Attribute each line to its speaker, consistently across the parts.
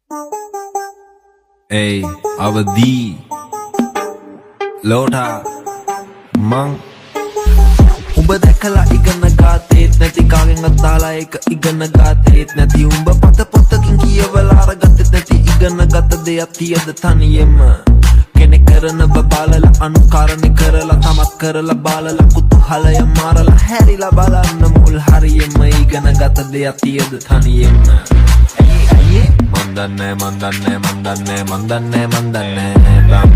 Speaker 1: Hey, අවදී ලෝටා මං උඹ දැකලා ඉගෙන ගාතේත් නැති කාගෙන් අදාලා ඒක ඉගෙන ගාතේත් නැති උඹ පොතකින් කියවලා අරගත්තෙත් නැති ඉගෙන ගත දෙයක් තියද තනියෙම කෙනෙක් කරන බබාලලා අනුකරණය කරලා තමත් කරලා බාලලා කුතුහලය මාරලා හැරිලා බලන්න මුල් හරියෙම ඉගෙන ගත දෙයක් තියද තනියෙම Mandane bang bang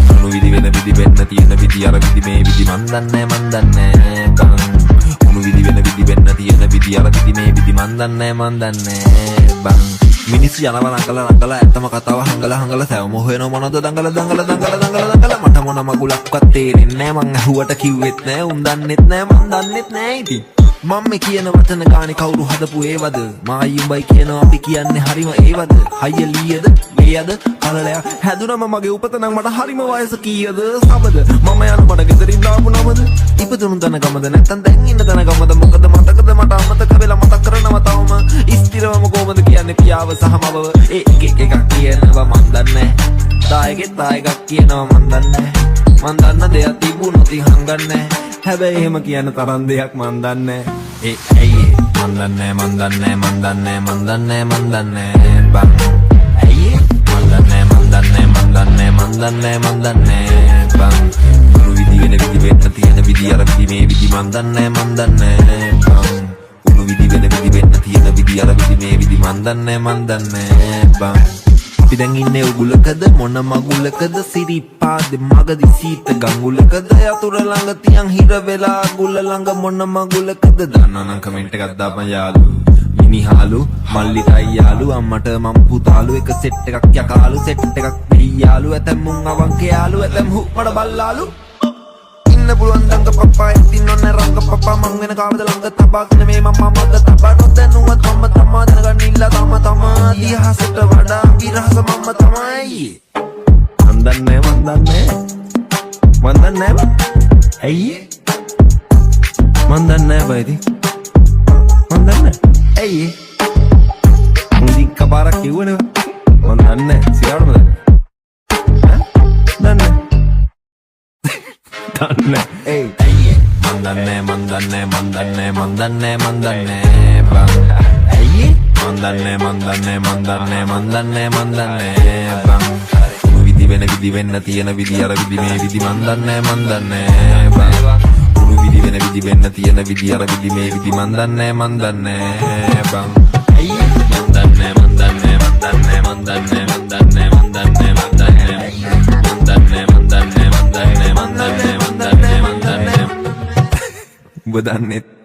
Speaker 1: Unu vidi vena vidi benna tiyena vidi ara vidi me vidi mandane bang Unu vidi vena vidi benna tiyena vidi ara vidi me vidi mandane bang මිනිස්සු යනවා නංගලා ඇත්තම කතාව හංගලා සෑම හොයන මොනවද දංගල මට මොන මගුලක්වත් තේරෙන්නේ නෑ මං අහුවට කිව්වෙත් නෑ උන් දන්නෙත් නෑ මං දන්නෙත් නෑ ඉතින් මම මේ කියන වචන ගානේ කවුරු හදපු ඒවද මායි උඹයි කියනවා අපි කියන්නේ හරිම ඒවද හයිය ලීයද වේයද කලලය හැදුනම මගේ උපත නම් මට හරිම වයස කීයද සබද මම යන බඩ ගෙදරින් දාපු නමද ඉපදුණු තන ගමද නැත්තම් දැන් ඉන්න තන ගමද මොකද මතකද මට අමතක වෙලා මතක් කරනවා තවම ස්ථිරවම කොහමද කියන්නේ පියාව සහ මවව එක එකක් කියනවා මන් දන්නේ තායකක් කියනවා මන් දන්න දෙයක් තිබුණොත් හංගන්නේ හැබැයි එහෙම කියන තරම් දෙයක් මන් දන්නේ ඇයි මන් දන්නේ බං ඇයි මන් දන්නේ බං උණු විදි වෙන විදි වෙන්න තියෙන විදි අර විදි මේ විදි මන් දන්නේ බං උණු විදි වෙන විදි වෙන්න තියෙන විදි අර විදි මේ විදි මන් දන්නේ බං අපි දැන් ඉන්නේ උගුලකද මොන මගුලකද සිරිපාද මගදි සීත ගඟුලකද යතුර ළඟ තියන් හිර වෙලා ගුල ළඟ මොන මගුලකද දන්නවනම් කමෙන්ට් එකක් දාපන් යාළු මිනිහාලු මල්ලිටයි යාළු අම්මට මම් පුතාලු එක සෙට් එකක් යකාලු සෙට් එකක් දෙයියාලු ඇතම් මුන් අවංක යාළු ඇතම් හුක්මඩ බල්ලාලු ඉන්න පුළුවන් දංග පප්පා ඉතින් ඔන්න රංග පප්පා මං වෙන කාවද ළඟ තබාගෙන මේ මම මග තබා නොදැනුවත් මම තමා දැනගන්න ඉල්ලා තමා ඉතිහාසයට වඩා ඉරහස මම තමයි මන් දන්නේ ඇයි මන් දන්නේ බයිදි මන් දන්නේ ඇයි මුදි කපාරක් කිව්වනේ මන් දන්නේ සියාරම දන්නේ Hey, mandane bang. Hey, mandane bang. Unu vidi venna tiyena vidi ara vidi me vidi mandane bang. Unu vidi venna tiyena vidi ara vidi me vidi mandane bang. Hey, mandane Buat anit